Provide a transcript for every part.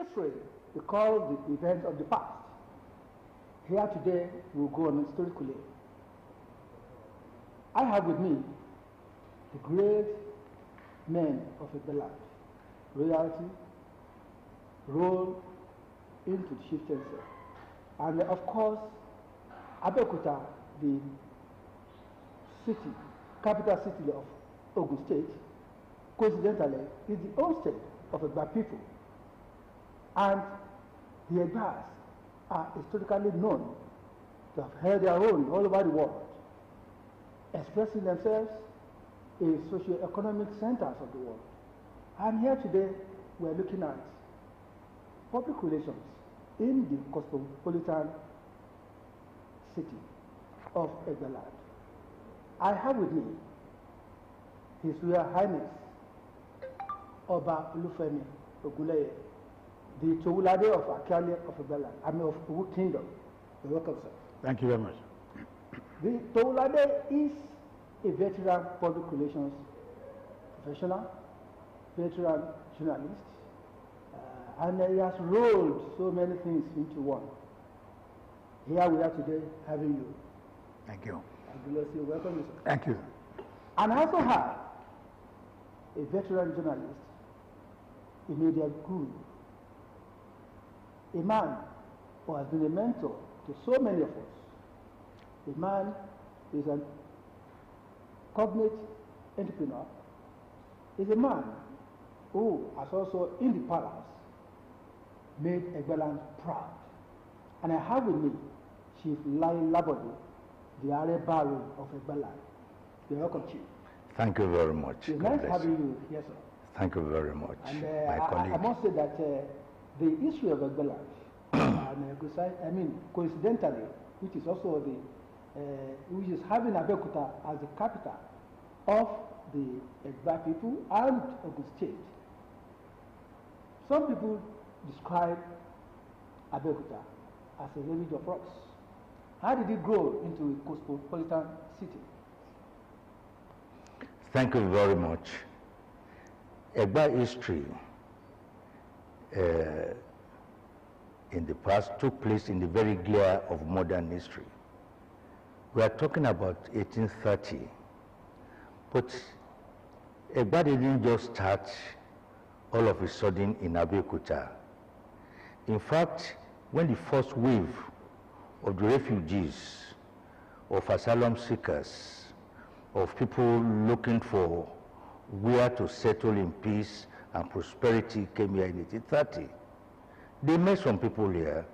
History recalls the events of the past. Here today, we'll go on historically. I have with me the great men of EGBALAND, royalty, roll into the chieftaincy, and of course, Abeokuta, the city, capital city of Ogun State, coincidentally, is the own state of Egba people. And the Egbas are historically known to have held their own all over the world, expressing themselves in socio-economic centers of the world. And here today, we're looking at public relations in the cosmopolitan city of EGBALAND. I have with me His Royal Highness Oba Olufemi Oguleye, the Towulade of Akale of EGBALAND, I mean of Owu Kingdom. You're welcome, sir. Thank you very much. The Towulade is a veteran public relations professional, veteran journalist, and he has rolled so many things into one. Here we are today having you. Thank you. You're welcome, sir. Thank you. And I also have a veteran journalist, Immediate Guru, a man who has been a mentor to so many of us. A man who is a cognate entrepreneur, is a man who has also, in the palace, made EGBALAND proud. And I have with me Chief Lai Labodi, the Are Baru of EGBALAND. You're welcome, Chief. Thank you very much. It's nice having you here, sir. Thank you very much, and, my colleague. I must say that the issue of EGBALAND, and coincidentally, which is also which is having Abeokuta as the capital of the Egba people and Ogun State. Some people describe Abeokuta as a village of rocks. How did it grow into a cosmopolitan city? Thank you very much. Egba history in the past took place in the very glare of modern history. We are talking about 1830, but Egba didn't just start all of a sudden in Abeokuta. In fact, when the first wave of the refugees, of asylum seekers, of people looking for where to settle in peace and prosperity came here in 1830, they met some people here.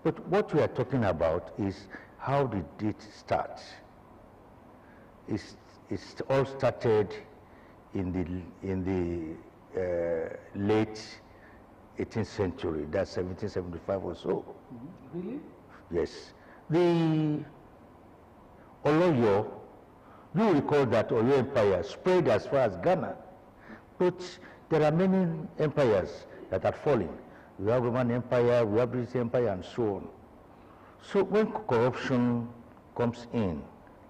But what we are talking about is how did it start? It's all started in the late 18th century, that's 1775 or so. Really? Yes. The Oloyo, you recall that Oyo Empire spread as far as Ghana, but there are many empires that are falling. We have Roman Empire, we have British Empire, and so on. So when corruption comes in,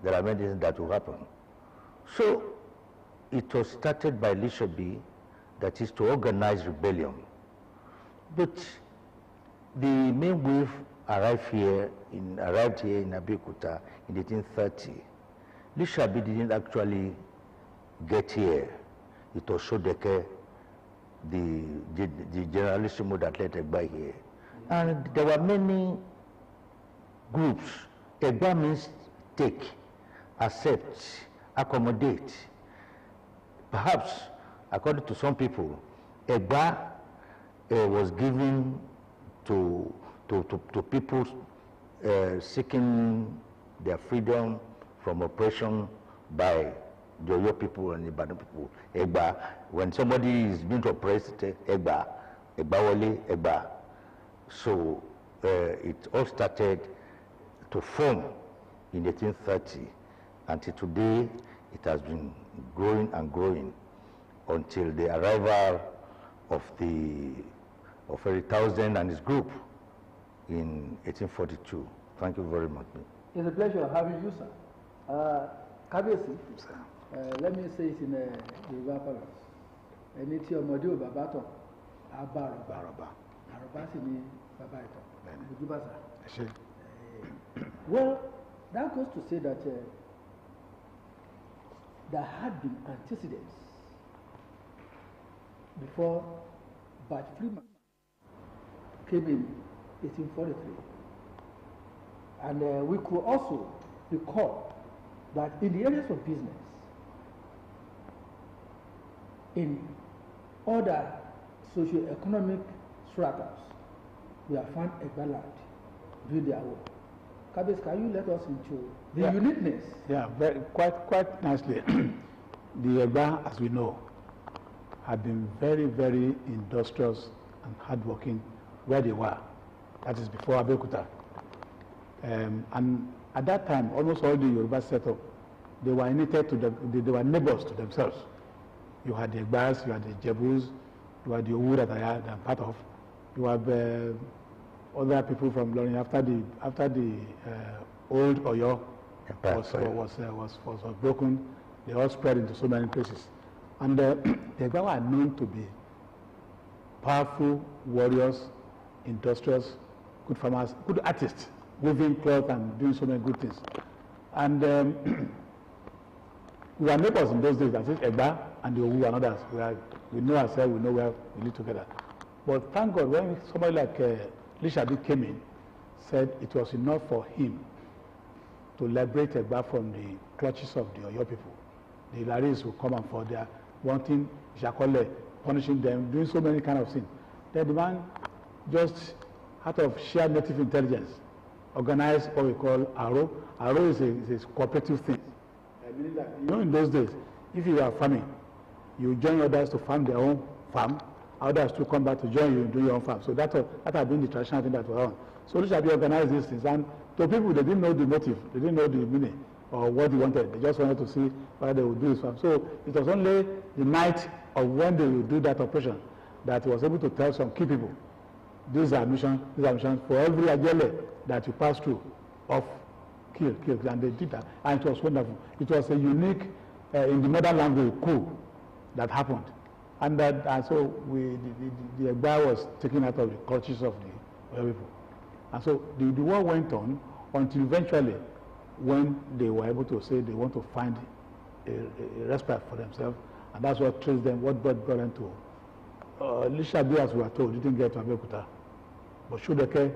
there are many things that will happen. So it was started by Lishobi, that is to organize rebellion. But the main wave arrived here in Abeokuta in 1830. Lishobi didn't actually get here. It was Sodeke, the generalissimo that let Egba here. And there were many groups. Egba means take, accept, accommodate. Perhaps, according to some people, Egba was given to people seeking their freedom from oppression by the Oyo people and the Ibadan people. Egba, when somebody is being oppressed, Egba, Egbawole, Egba. So it all started to form in 1830. Until today, it has been growing and growing until the arrival of Eric Townsend and his group in 1842. Thank you very much. It's a pleasure having you, sir. Kabiyesi, let me say it in the Yoruba parlance. Ẹni tí ọmọdé ò bàbá tán, Abaroba. Aroba sì ni bàbá ìtàn. Ojúbàṣà. Well, that goes to say that there had been antecedents before Bart Freeman came in 1843. And we could also recall that in the areas of business, in other socio-economic stratas, we have found EGBALAND doing their work. Kabes, can you let us into the uniqueness? Yeah, quite nicely. The EGBA, as we know, have been very, very industrious and hardworking where they were. That is before Abeokuta. And at that time, almost all the Yoruba setup, they were united to they were neighbors to themselves. You had the Egbas, you had the Jebus, you had the Owu that I am part of. You have other people from Lorraine after the old Oyo was broken. They all spread into so many places, and the Egba were known to be powerful warriors, industrious, good farmers, good artists, weaving cloth and doing so many good things. And we were neighbors in those days. That is Egba and the Owu and others. We know ourselves. We know where we live together. But thank God, when somebody like Lishabi came in, said it was enough for him to liberate Egba from the clutches of the Oyo people. The Ilaris will come and for their wanting Shakole, punishing them, doing so many kind of things. Then the man just out of sheer native intelligence organized what we call Aro. Aro is a cooperative thing. Meaning that, you know, in those days, if you are farming, you join others to farm their own farm, others to come back to join you and do your own farm. So that had been the traditional thing that was on. So Lishabi organized these things, and to people, they didn't know the motive, they didn't know the meaning or what they wanted. They just wanted to see what they would do his farm. So it was only the night of when they would do that operation that he was able to tell some key people, these are missions for every Ajele that you pass through of kill, and they did that, and it was wonderful. It was a unique, in the modern language, coup that happened, and so the Egba was taken out of the clutches of the people, and so the war went on until eventually, when they were able to say they want to find a respite for themselves, and that's what traced them, what brought them to Lishabi, as we were told, didn't get to Abeokuta, but Shudeke,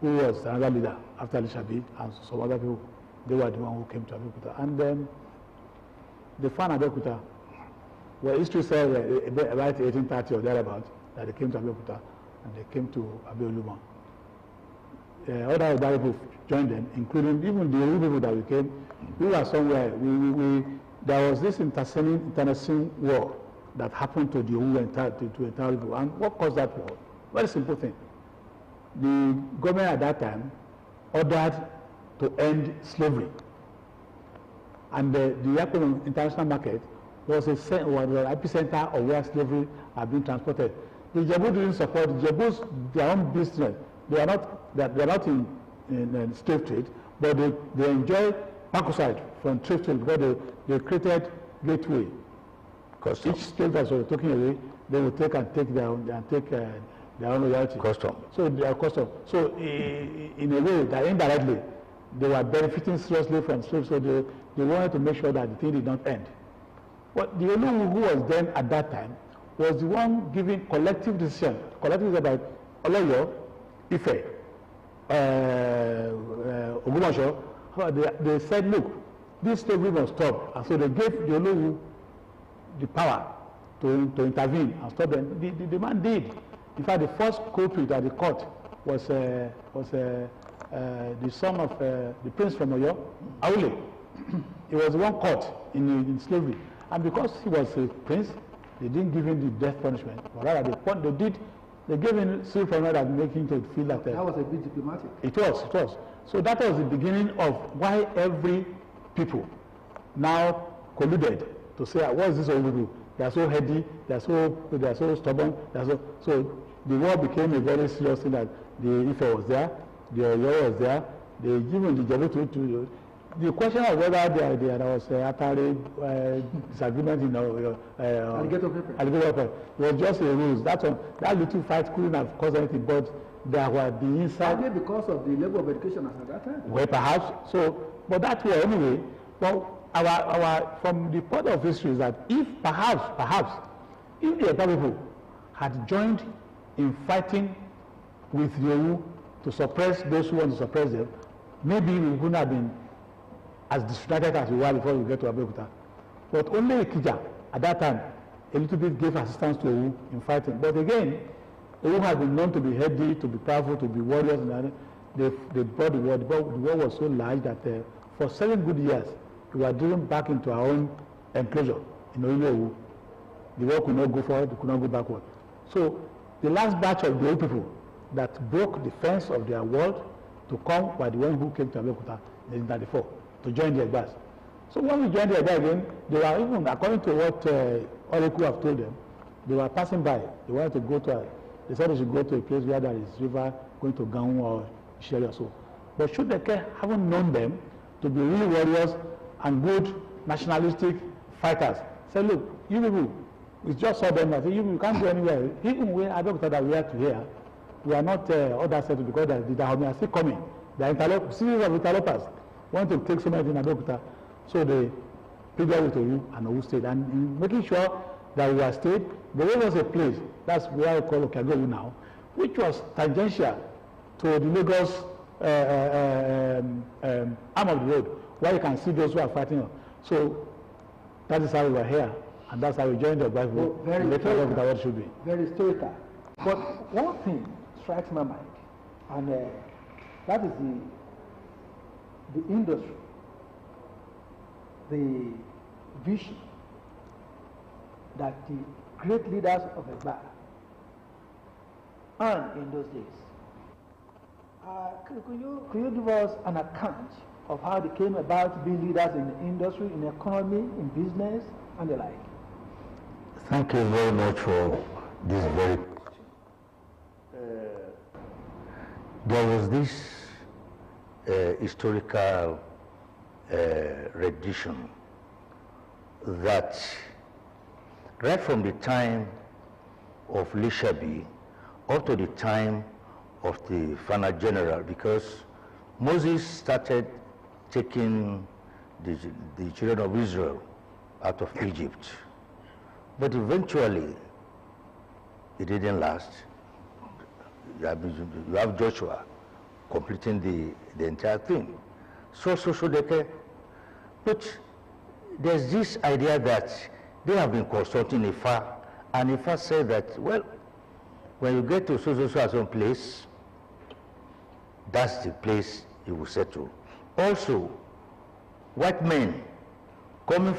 who was another leader after Lishabi, and some other people, they were the one who came to Abeokuta. And then they found Abeokuta, where history says about 1830 or thereabout, that they came to Abeokuta, and they came to Abeoluma. Other people joined them, including even the Owu people that we came. We were somewhere, there was this internecine war that happened to the Owu to entire people. And what caused that war? Very simple thing. The government at that time ordered to end slavery, and the Yakubu international market was the epicenter of where slavery had been transported. The Jebu didn't support the Jebus, their own business. They are not in slave trade, but they enjoy marcoside from slave trade because they created gateway. Custom. Each slave that was taken away, they will take their own royalty. Custom. So they are custom. So in a way that indirectly they were benefiting seriously from slaves. So they wanted to make sure that the thing did not end. But the Olu who was then at that time was the one giving collective decision. Collective about Oloyo, Ife, Ogumasho. They said, look, this slavery must stop. And so they gave the Olu the power to intervene and stop them. The man did. In fact, the first culprit at the court was the son of the prince from Oyo, Aule. He was the one caught in slavery. And because he was a prince, they didn't give him the death punishment. But rather, they gave him civil punishment and making him feel like that. That was a bit diplomatic. It was. So that was the beginning of why every people now colluded to say, what is this all we do? They are so heady, they are so stubborn, so the war became a very serious thing that the Ife was there, the Oyo was there, even the Jebu the question of whether there was a disagreement in alligator paper was just a ruse. That little fight couldn't have caused anything, but there were the inside. Probably because of the level of education at that time. Well, perhaps. So, but that way anyway. Well, our from the point of history is that if perhaps if the Eba people had joined in fighting with Yowu to suppress those who want to suppress them, maybe we wouldn't have been as distracted as we were before we get to Abeokuta. But only Ikija at that time a little bit gave assistance to Yowu in fighting. But again, Yowu had been known to be heady, to be powerful, to be warriors, and they brought the war. The war was so large that for 7 good years we were driven back into our own enclosure in Yowu. The war could not go forward, could not go backward. So the last batch of the old people that broke the fence of their world to come were the ones who came to Abeokuta in 1994 to join the Egbas. So when we joined the Egba again, they were even, according to what Oreku have told them, they were passing by. They wanted to go to, they said they should go to a place where there is river going to Gaun or Isheri or so. But Shodeke haven't known them to be real warriors and good nationalistic fighters. Say, look, you people, we just saw them. I said, you can't go anywhere. Even where Abeokuta that we are to here, we are not other settled because the Dahomey are still coming. The series of interlopers want to take so many in Abeokuta. So they figured with Owu and Owu State. And in making sure that we are stayed, there was a place, that's where we call Okagowu now, which was tangential to the Lagos arm of the road, where you can see those who are fighting. So that is how we were here. And that's how we joined the Bible. Well, very historical. What it should be. Very historical. But one thing strikes my mind, and that is the industry, the vision that the great leaders of Egba earned in those days. Could you give us an account of how they came about being leaders in the industry, in the economy, in business, and the like? Thank you very much for this very question. There was this historical rendition that right from the time of Lishabi up to the time of the final general, because Moses started taking the children of Israel out of Egypt. But eventually, it didn't last. You have Joshua completing the entire thing. So they can. But there's this idea that they have been consulting Ifa, and Ifa said that, well, when you get to so place, that's the place you will settle. Also, white men coming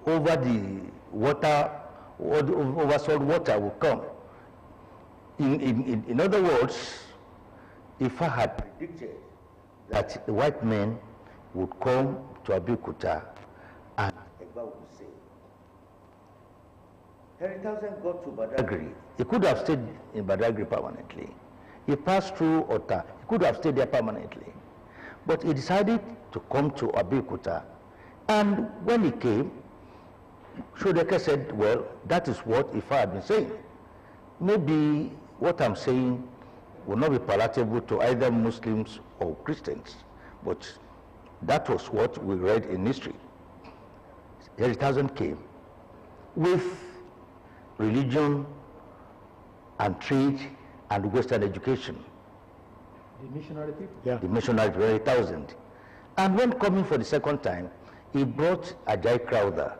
over the water, over salt water will come. In other words, if I had predicted that the white men would come to Abeokuta and Egba would say, Henry Townsend got to Badagry. He could have stayed in Badagry permanently. He passed through Ota. He could have stayed there permanently. But he decided to come to Abeokuta. And when he came, Shodeke said, well, that is what Ifa had been saying. Maybe what I'm saying will not be palatable to either Muslims or Christians, but that was what we read in history. Henry Townsend came with religion and trade and Western education. The missionary people? Yeah. The missionary Henry Townsend. And when coming for the second time, he brought Ajayi Crowther.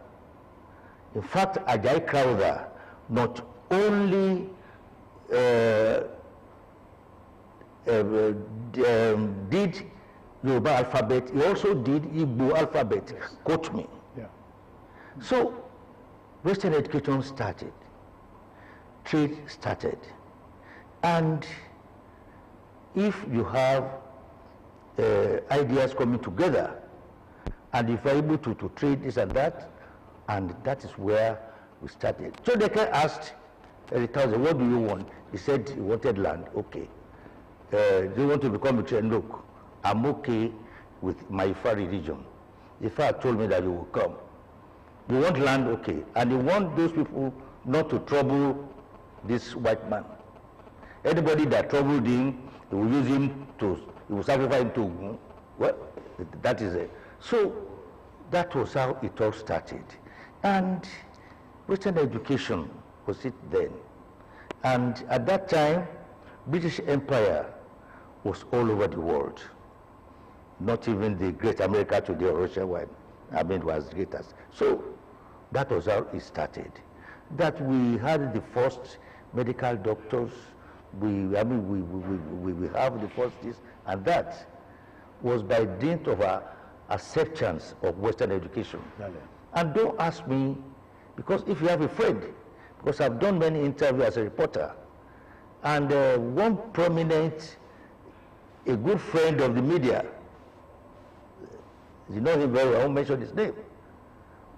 In fact, Ajayi Crowther not only did Yoruba alphabet, he also did Igbo alphabet. Yes. Quote me. Yeah. So, Western education started, trade started, and if you have ideas coming together, and if you're able to trade this and that is where we started. So they asked Henry Townsend, what do you want? He said he wanted land. Okay. Do you want to become a trader? Look, I'm okay with my Ifa religion. the father told me that he will come. You want land, okay. And you want those people not to trouble this white man. Anybody that troubled him, he will use him to, he will sacrifice him to, well, that is it. So that was how it all started. And Western education was it then. And at that time, British Empire was all over the world. Not even the great America today or Russia wide, I mean, was greatest. So that was how it started. That we had the first medical doctors, we have the first this, and that was by dint of our acceptance of Western education. Really? And don't ask me, because if you have a friend, because I've done many interviews as a reporter, and one prominent, a good friend of the media, you know him very well, I won't mention his name,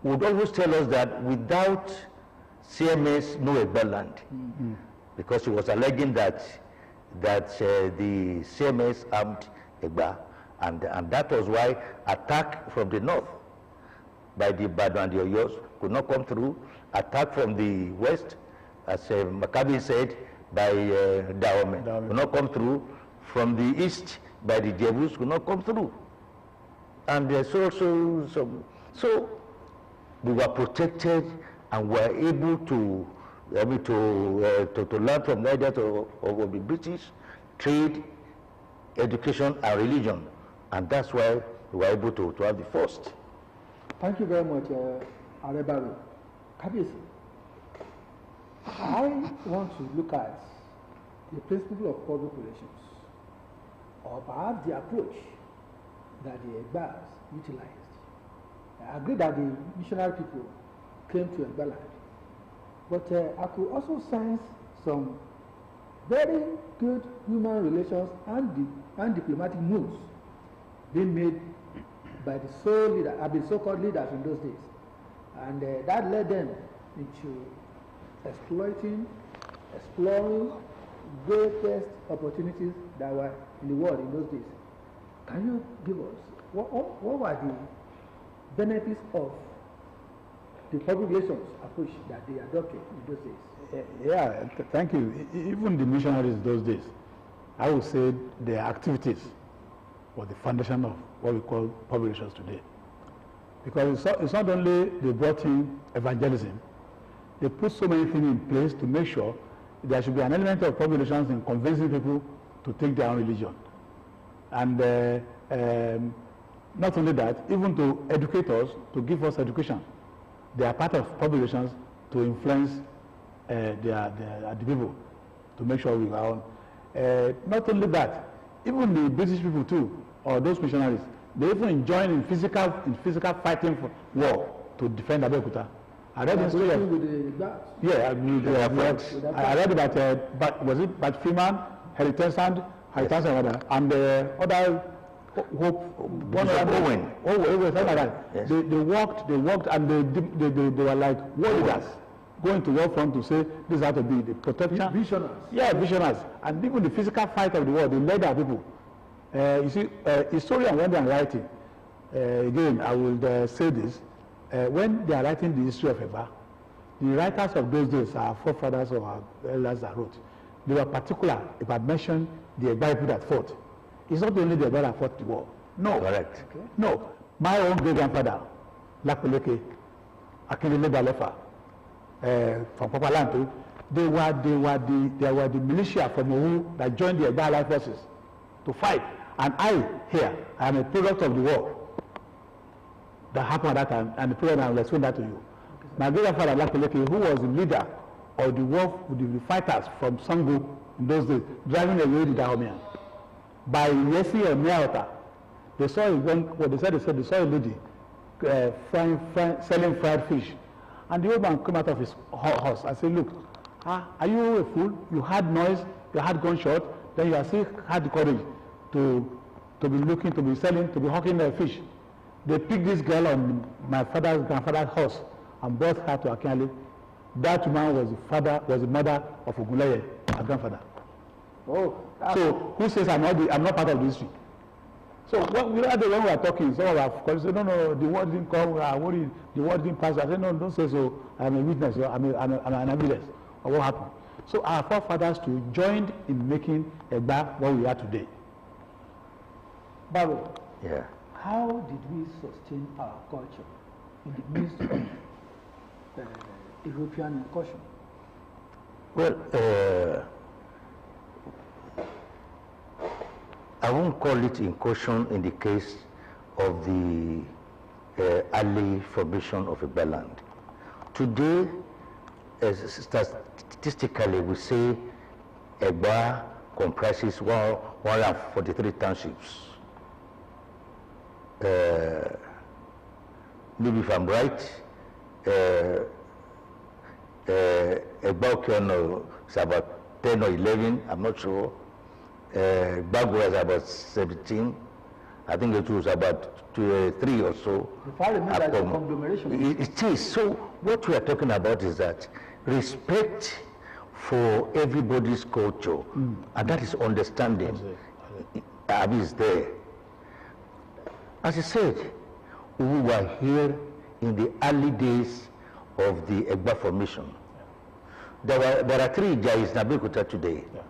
would always tell us that without CMS, no EGBALAND. Mm-hmm. Because he was alleging that the CMS armed EGBA, and that was why attack from the north by the Badu and the Oyos could not come through. Attack from the west, as Maccabi said, by Dahomey could not come through. From the east, by the Jebus could not come through. And so we were protected and were able to learn from the ideas of the British, trade, education, and religion. And that's why we were able to have the first. Thank you very much, Arebaru. Kabisi, I want to look at the principle of public relations, or perhaps the approach that the Egbas utilized. I agree that the missionary people came to EGBALAND, but I could also sense some very good human relations and diplomatic moves being made by the so-called leaders in those days. And that led them into exploring greatest opportunities that were in the world in those days. Can you give us, what were the benefits of the public relations approach that they adopted in those days? Yeah, thank you. Even the missionaries those days, I would say their activities were the foundation of what we call public relations today. Because it's not only they brought in evangelism, they put so many things in place to make sure there should be an element of public relations in convincing people to take their own religion. And not only that, even to educate us, to give us education. They are part of public relations to influence the people, to make sure we are on. Not only that, even the British people too, or those missionaries, they even joined in physical fighting for war to defend Abeokuta. I read the story I read about was it Bat Freeman, Heritage and other, and other they worked, and they were like warriors going to war front to say this has to be the protection. Visionaries. Yeah, visionaries. And even the physical fight of the war, they led our people. You see, historian, when they are writing, again, I will say this, when they are writing the history of EGBA, the writers of those days, our forefathers or our elders that wrote, they were particular about mentioning the EGBA people that fought. It's not only the EGBA that fought the war. No. Correct. Okay. No. My own great-grandfather, Lakpeleke, Akinlele Balefa, from Papalanto, they were the militia from Owu that joined the EGBA Allied forces to fight. And I am a product of the war that happened at that time, and the program I will explain that to you. My great-grandfather, Lakpeleke, who was the leader of the war with the fighters from Sango in those days, driving away the Dahomian. By Yesi or Miaota, they saw they saw a lady selling fried fish. And the old man came out of his horse and said, look, are you a fool? You had noise, you had gunshot, then you still had the courage to be looking, to be selling, to be hawking the fish. They picked this girl on my grandfather's horse and brought her to Akinlele. That man was the mother of Ogunleye, my grandfather. Oh, so who says I'm not part of the history? So when we were talking, some of our colleagues said, no, the word didn't come, the word didn't pass. I said, no, don't say so. I'm a witness, I'm an evidence of what happened. So our forefathers too joined in making Egba what we are today. Baro, Yeah. how did we sustain our culture in the midst of European incursion? Well, I won't call it incursion in the case of the early formation of EGBALAND. Today, statistically, we say Egba comprises 143 townships. Maybe if I'm right, Abeokuta is about 10 or 11, I'm not sure. Bagua is about 17. I think it was about 3 or so. If I remember, it's a conglomeration. It is. So what we are talking about is that respect for everybody's culture, and that is understanding. Is there. As I said, we were here in the early days of the Egba formation. There are 3 Ijais in Abeokuta today. Yeah.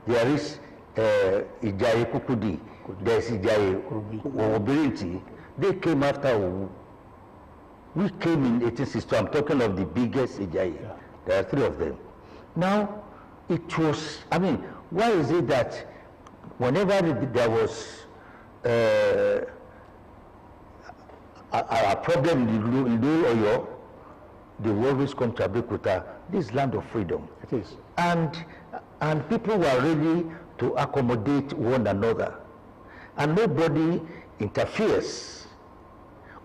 There is Ijai Kukudi, there's Ijai Obirinti. They came after Owu. We came in 1862. I'm talking of the biggest Ijai. Yeah. There are 3 of them. Now, it was, why is it that whenever there was a problem in Oyo, they will always come to Abeokuta, this land of freedom. It is. And people were ready to accommodate one another. And nobody interferes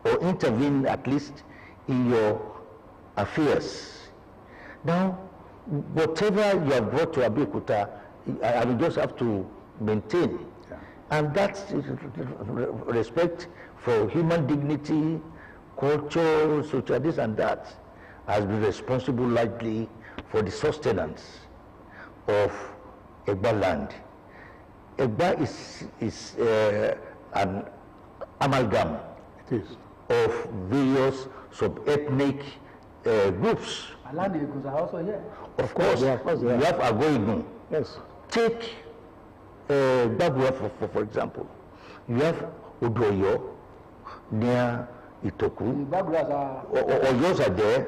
or intervene, at least in your affairs. Now, whatever you have brought to Abeokuta, you just have to maintain. Yeah. And that's respect for human dignity, culture, social, this and that, has been responsible largely for the sustenance of EGBALAND. Egba is an amalgam of various sub-ethnic groups. Alandegos are also here. Of course, you have Agoigun. Yes. Take Bagua for example. You have Odoyo near Itoku. The Baguas are. Oyos are there.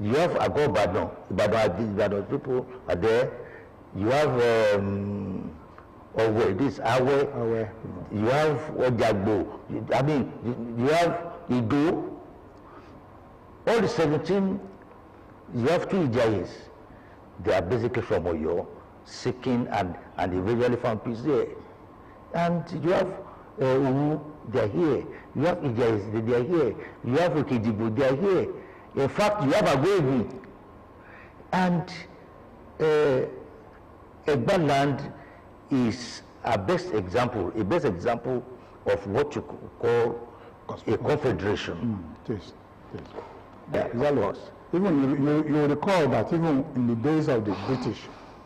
You have Agobadan. Ibadan people are there. You have Owe, this Awe. You have Ojagbo. You have Ido. All the 17, you have 2 Ijais. They are basically from Oyo, seeking and eventually found peace there. And you have Uwu, they are here. You have Ijais, they are here. You have Okidibo, they are here. In fact, you have Agwebu. And EGBALAND is a best example of what you call a confederation. It is. Yeah, exactly. Even you recall that even in the days of the British,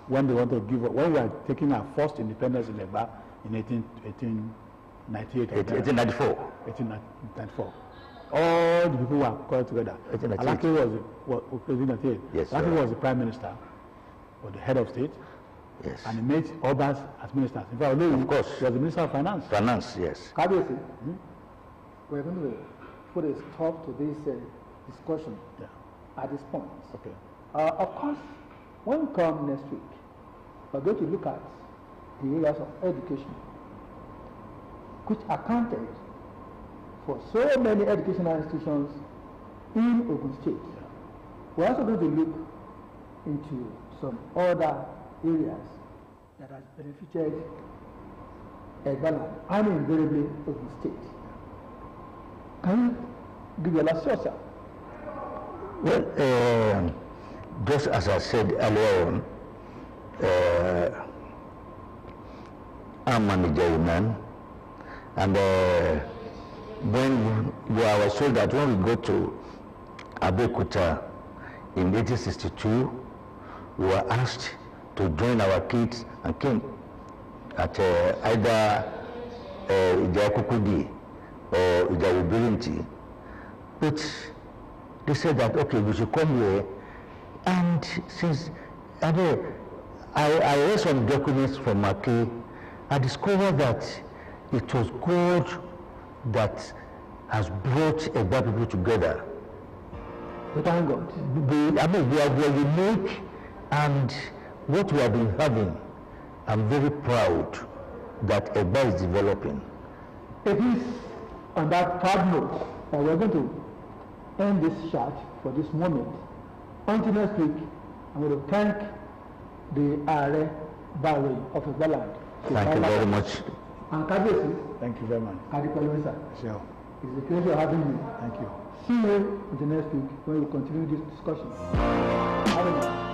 when they want to give up, when we were taking our first independence in Egba in 1898. 1894. 1894. All the people were called together. Alaki was president. Yes, Alaki was the prime minister, or the head of state. Yes. And he made others as ministers. In fact, of course, he was the minister of finance. Finance, yes. Kabiyesi, we're going to put a stop to this discussion at this point. Okay. Of course, when we come next week, we're going to look at the areas of education, which accounted for so many educational institutions in Ogun State. Yeah. We're also going to look into some other areas that has benefited EGBALAND and invariably Ogun State. Can you give your last thoughts, sir? Well, just as I said earlier on, I'm a Nigerian man, and when I was told that when we go to Abeokuta in 1862, we were asked to join our kids and came. at either Abeokuta or Abeokuta, but they said that, okay, we should come here. And since I read some documents from Maki, I discovered that it was God that has brought Egba people together. Thank God. We are unique, and what we have been having, I'm very proud that Egba is developing. It is on that proud note that we're going to end this chat for this moment. Until next week, I'm going to thank the Are Barry of EGBALAND. Thank you very much. And Kabiyesi. Thank you very much. Sure. It's a pleasure having you. Thank you. See you until next week when we continue this discussion. Have a nice